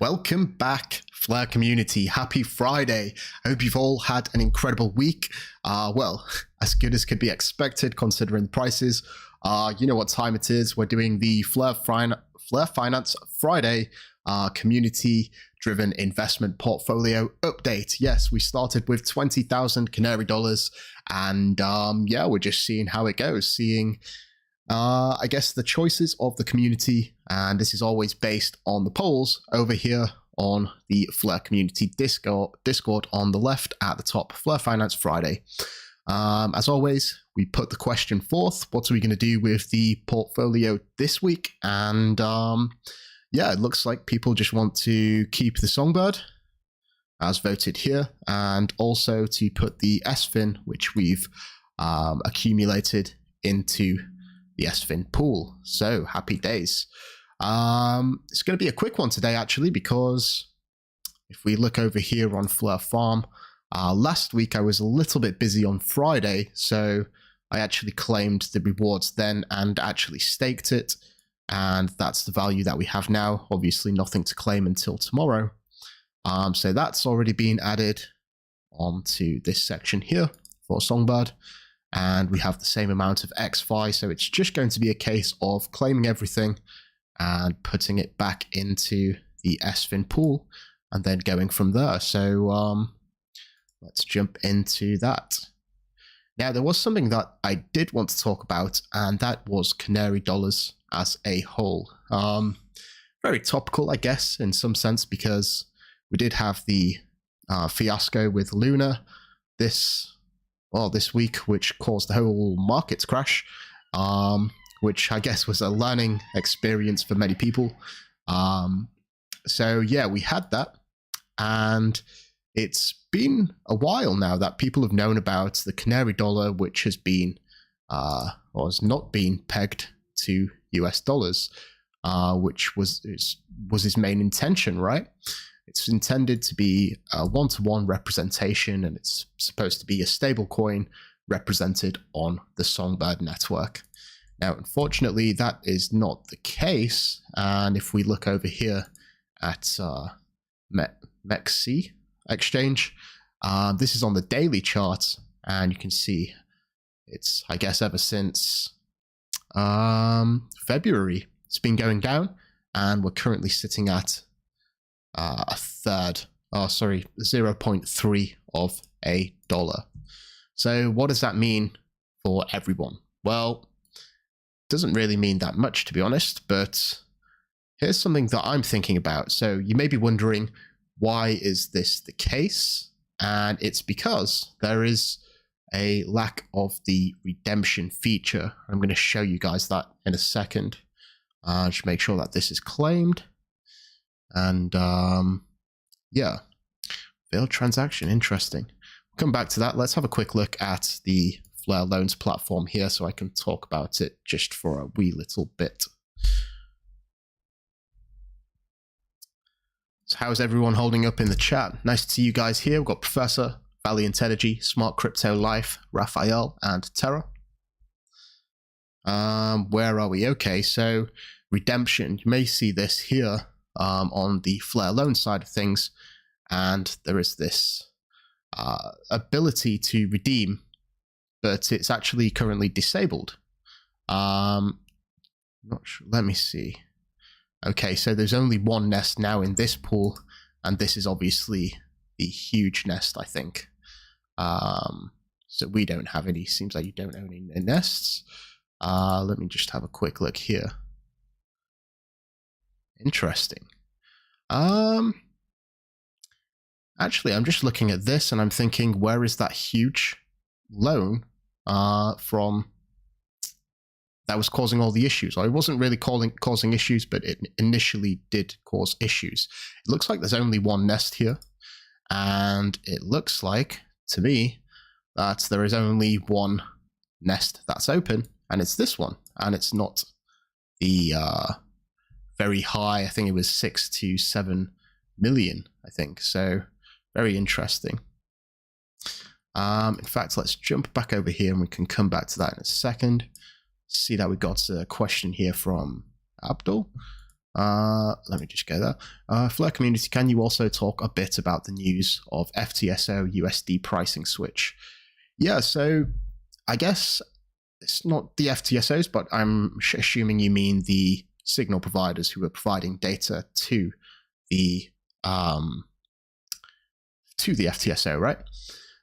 Welcome back, FLR community. Happy Friday. I hope you've all had an incredible week. Well, as good as could be expected considering the prices. You know what time it is. We're doing the FLR Finance Friday community-driven investment portfolio update. Yes, we started with 20,000 Canary dollars, and yeah, we're just seeing how it goes, seeing I guess the choices of the community, and this is always based on the polls over here on the FLR community Discord on the left at the top, FLR Finance Friday. As always, we put the question forth, what are we going to do with the portfolio this week? And yeah, it looks like people just want to keep the Songbird as voted here, and also to put the SFIN, which we've accumulated, into the SFIN pool. So happy days. It's going to be a quick one today, actually, because if we look over here on FLR Farm, last week I was a little bit busy on Friday, so I actually claimed the rewards then and actually staked it, and that's the value that we have now. Obviously nothing to claim until tomorrow. So that's already been added onto this section here for Songbird. And we have the same amount of XFi, so it's just going to be a case of claiming everything and putting it back into the SFIN pool and then going from there. So let's jump into that. Now, there was something that I did want to talk about, and that was Canary dollars as a whole. Very topical, I guess, in some sense, because we did have the fiasco with Luna this week, which caused the whole market to crash, which I guess was a learning experience for many people. So yeah, we had that, and it's been a while now that people have known about the Canary dollar, which has been or has not been pegged to US dollars, which was his main intention, right? It's intended to be a one-to-one representation, and it's supposed to be a stable coin represented on the Songbird network. Now, unfortunately, that is not the case. And if we look over here at MEXC exchange, this is on the daily chart, and you can see it's, I guess, ever since February, it's been going down, and we're currently sitting at a third, 0.3 of a dollar. So what does that mean for everyone? Well, it doesn't really mean that much, to be honest, but here's something that I'm thinking about. So you may be wondering, why is this the case? And it's because there is a lack of the redemption feature. I'm going to show you guys that in a second. Just make sure that this is claimed. And yeah, failed transaction, interesting. We'll come back to that. Let's have a quick look at the FLR Loans platform here so I can talk about it just for a wee little bit. So how's everyone holding up in the chat? Nice to see you guys here. We've got Professor, Valiant Energy, Smart Crypto Life, Raphael, and Terra. Where are we? Okay, so redemption. You may see this here on the FLR loan side of things, and there is this ability to redeem, but it's actually currently disabled. Not sure. Let me see. Okay, so there's only one nest now in this pool, and this is obviously the huge nest, I think. So we don't have any. Seems like you don't own any nests. Let me just have a quick look here. Interesting. Actually, I'm just looking at this and I'm thinking, where is that huge loan from that was causing all the issues? Or it wasn't really causing issues, but it initially did cause issues. It looks like there's only one nest here, and it looks like, to me, that there is only one nest that's open, and it's this one, and it's not the very high. I think it was 6 to 7 million, I think. So very interesting. In fact, let's jump back over here and we can come back to that in a second. See that we got a question here from Abdul. Let me just go there. FLR community, can you also talk a bit about the news of FTSO USD pricing switch? Yeah, so I guess it's not the FTSOs, but I'm assuming you mean the signal providers who are providing data to the FTSO, right?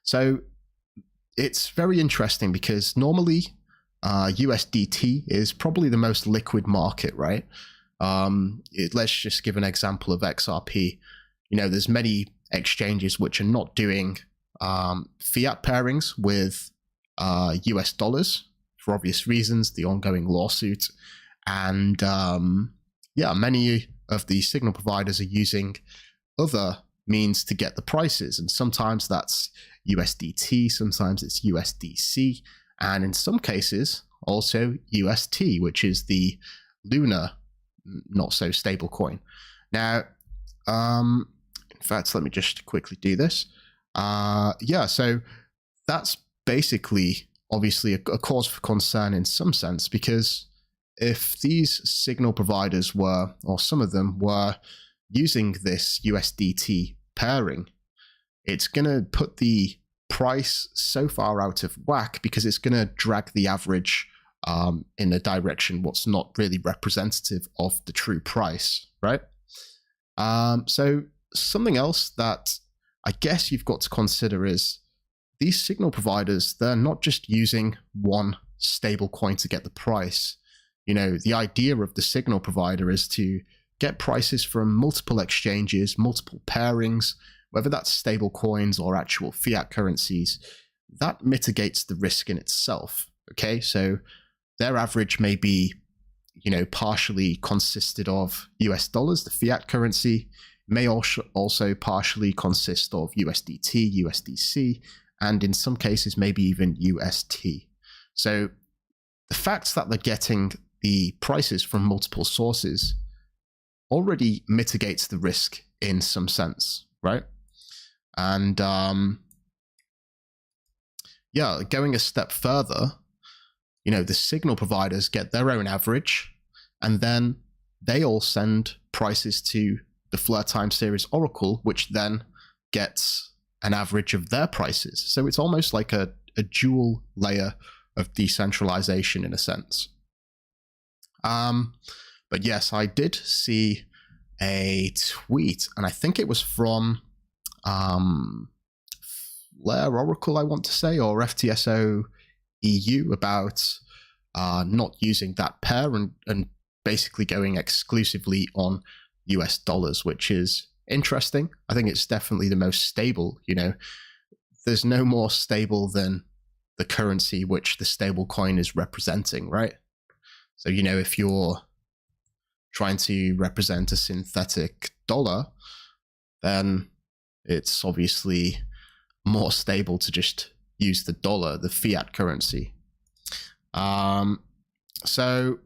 So it's very interesting because normally USDT is probably the most liquid market, right? Let's just give an example of XRP. You know, there's many exchanges which are not doing fiat pairings with US dollars for obvious reasons, the ongoing lawsuit. And yeah, many of the signal providers are using other means to get the prices. And sometimes that's USDT, sometimes it's USDC, and in some cases also UST, which is the lunar not so stable coin. Now, in fact, let me just quickly do this. Yeah, so that's basically obviously a cause for concern in some sense, because if these signal providers were, or some of them were, using this USDT pairing, it's going to put the price so far out of whack because it's going to drag the average in a direction what's not really representative of the true price, right? So something else that I guess you've got to consider is these signal providers, they're not just using one stable coin to get the price. You know, the idea of the signal provider is to get prices from multiple exchanges, multiple pairings, whether that's stable coins or actual fiat currencies. That mitigates the risk in itself. Okay, so their average may be, you know, partially consisted of US dollars, the fiat currency, may also partially consist of USDT, USDC, and in some cases maybe even UST. So the fact that they're getting the prices from multiple sources already mitigates the risk in some sense, right? And yeah, going a step further, you know, the signal providers get their own average, and then they all send prices to the FLR time series oracle, which then gets an average of their prices. So it's almost like a dual layer of decentralization in a sense. But yes, I did see a tweet, and I think it was from FLR Oracle, I want to say, or FTSO EU, about not using that pair and basically going exclusively on US dollars, which is interesting. I think it's definitely the most stable. You know, there's no more stable than the currency which the stable coin is representing, right? So, you know, if you're trying to represent a synthetic dollar, then it's obviously more stable to just use the dollar, the fiat currency. So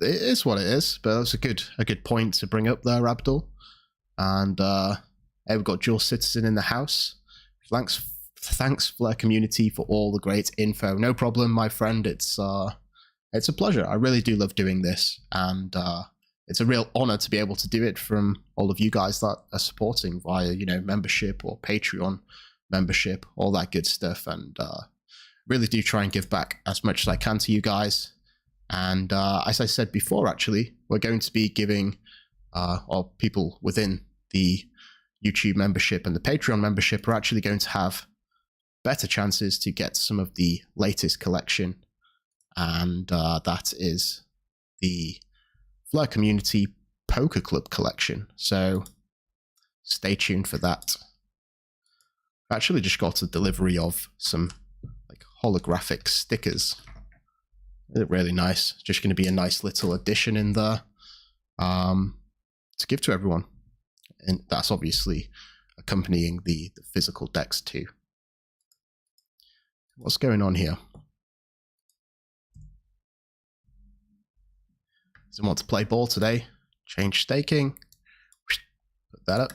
it is what it is, but that's a good point to bring up there, Abdul. And hey, we've got dual citizen in the house. Thanks FLR community for all the great info. No problem, my friend. It's a pleasure. I really do love doing this, and it's a real honor to be able to do it from all of you guys that are supporting via, you know, membership or Patreon membership, all that good stuff. And really do try and give back as much as I can to you guys. And as I said before, actually, we're going to be giving or people within the YouTube membership and the Patreon membership are actually going to have better chances to get some of the latest collection. And that is the FLR Community Poker Club collection. So stay tuned for that. I actually just got a delivery of some like holographic stickers. They're really nice. Just going to be a nice little addition in there to give to everyone. And that's obviously accompanying the physical decks too. What's going on here? Doesn't want to play ball today. Change staking. Put that up.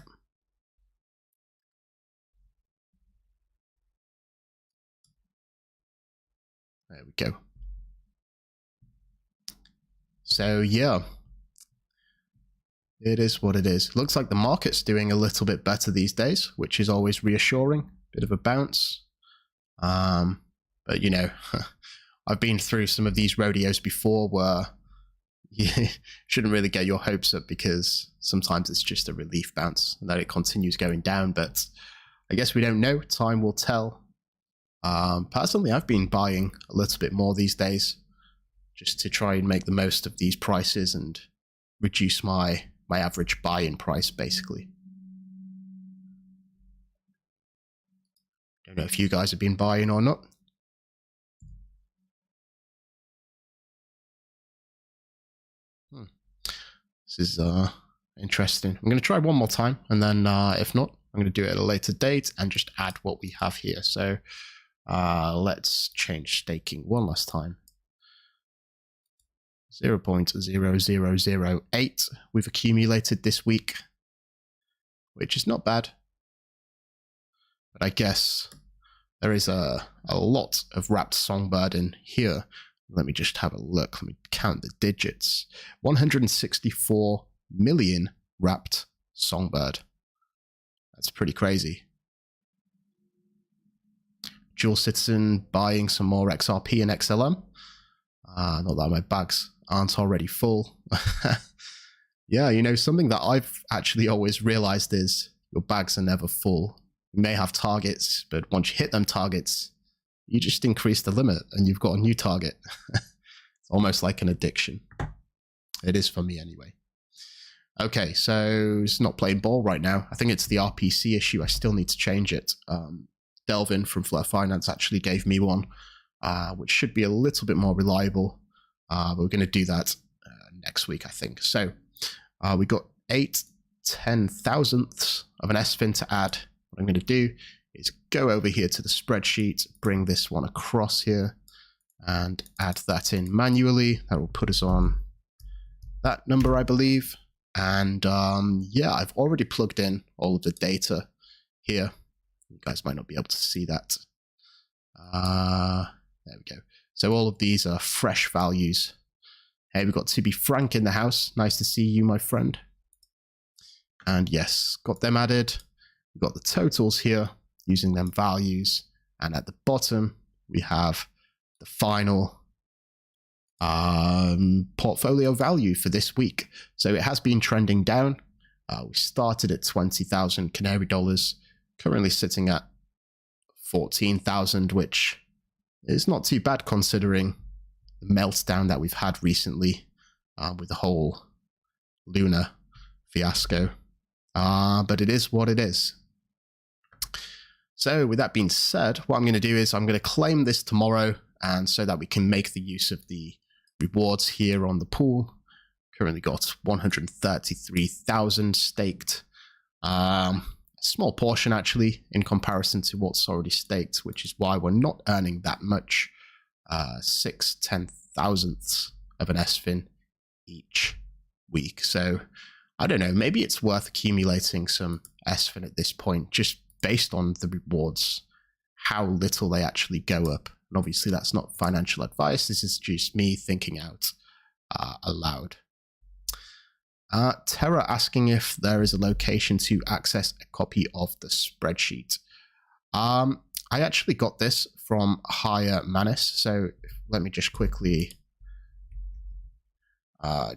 There we go. So yeah, It is what it is. Looks like the market's doing a little bit better these days, which is always reassuring. Bit of a bounce. But you know, I've been through some of these rodeos before where you shouldn't really get your hopes up because sometimes it's just a relief bounce and then it continues going down. But I guess we don't know. Time will tell. Personally, I've been buying a little bit more these days just to try and make the most of these prices and reduce my average buy-in price, basically. Don't know if you guys have been buying or not. This is interesting. I'm going to try one more time, and then if not, I'm going to do it at a later date and just add what we have here. So let's change staking one last time. 0.0008 we've accumulated this week, which is not bad. But I guess there is a lot of wrapped songbird in here. Let me just have a look. Let me count the digits. 164 million wrapped songbird. That's pretty crazy. Dual Citizen buying some more XRP and XLM. Not that my bags aren't already full. Yeah, you know, something that I've actually always realized is your bags are never full. You may have targets, but once you hit them targets, you just increase the limit and you've got a new target. It's almost like an addiction. It is for me anyway. Okay, so it's not playing ball right now. I think it's the RPC issue. I still need to change it. Delvin from FLR Finance actually gave me one, which should be a little bit more reliable. But we're going to do that next week, I think. So we got 8/10,000ths of an SFIN to add. What I'm going to do is go over here to the spreadsheet, bring this one across here, and add that in manually. That will put us on that number, I believe. And yeah, I've already plugged in all of the data here. You guys might not be able to see that. There we go. So all of these are fresh values. Hey, we've got To Be Frank in the house. Nice to see you, my friend. And yes, got them added. We've got the totals here, using them values. And at the bottom, we have the final portfolio value for this week. So it has been trending down. We started at 20,000 Canary dollars, currently sitting at 14,000, which is not too bad considering the meltdown that we've had recently with the whole Luna fiasco. But it is what it is. So with that being said, what I'm going to do is I'm going to claim this tomorrow, and so that we can make the use of the rewards here on the pool. Currently got 133,000 staked. A small portion actually in comparison to what's already staked, which is why we're not earning that much. 6/10,000ths of an SFIN each week. So I don't know, maybe it's worth accumulating some SFIN at this point, just based on the rewards, how little they actually go up. And obviously that's not financial advice. This is just me thinking out aloud. Terra asking if there is a location to access a copy of the spreadsheet. I actually got this from Higher Manis, so let me just quickly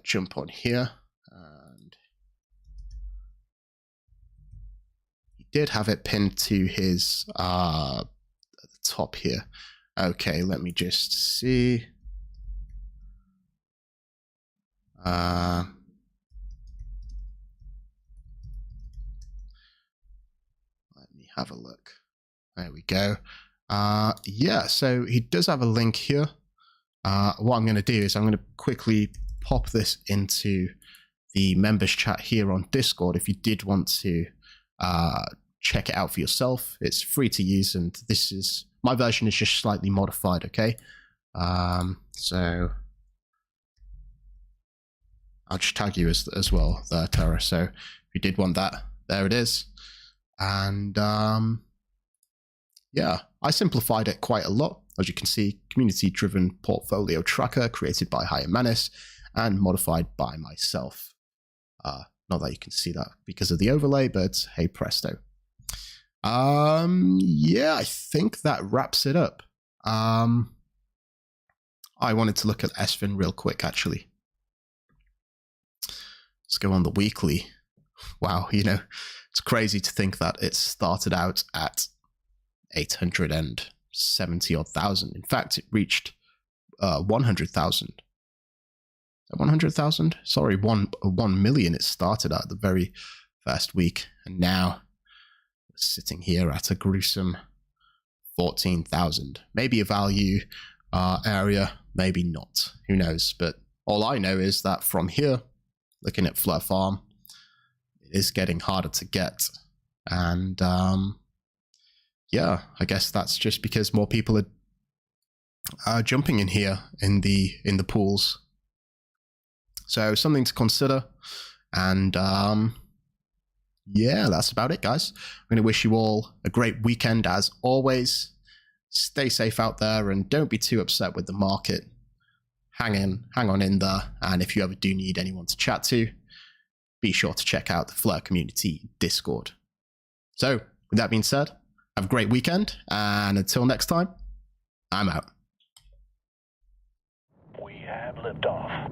jump on here. And he did have it pinned to his at the top here. Okay, let me just see. Let me have a look. There we go. Yeah, so he does have a link here. What I'm going to do is I'm going to quickly pop this into the members chat here on Discord if you did want to check it out for yourself. It's free to use, and this is my version is just slightly modified, okay? So I'll just tag you as well there, Terra. So if you did want that, there it is. And yeah, I simplified it quite a lot. As you can see, community-driven portfolio tracker created by Higher Manis and modified by myself. Not that you can see that because of the overlay, but hey presto. Yeah, I think that wraps it up. I wanted to look at SFIN real quick, actually. Let's go on the weekly. Wow, you know, it's crazy to think that it started out at 870 odd thousand. In fact, it reached 100,000. 100,000? Sorry, 1 million. It started at the very first week, and now we're sitting here at a gruesome 14,000. Maybe a value area, maybe not. Who knows? But all I know is that from here, looking at FLR Farm, it is getting harder to get, and yeah, I guess that's just because more people are jumping in here in the pools. So something to consider, and yeah, that's about it, guys. I'm going to wish you all a great weekend as always. Stay safe out there, and don't be too upset with the market. Hang on in there, and if you ever do need anyone to chat to, be sure to check out the FLR Community Discord. So, with that being said, have a great weekend, and until next time, I'm out. We have liftoff.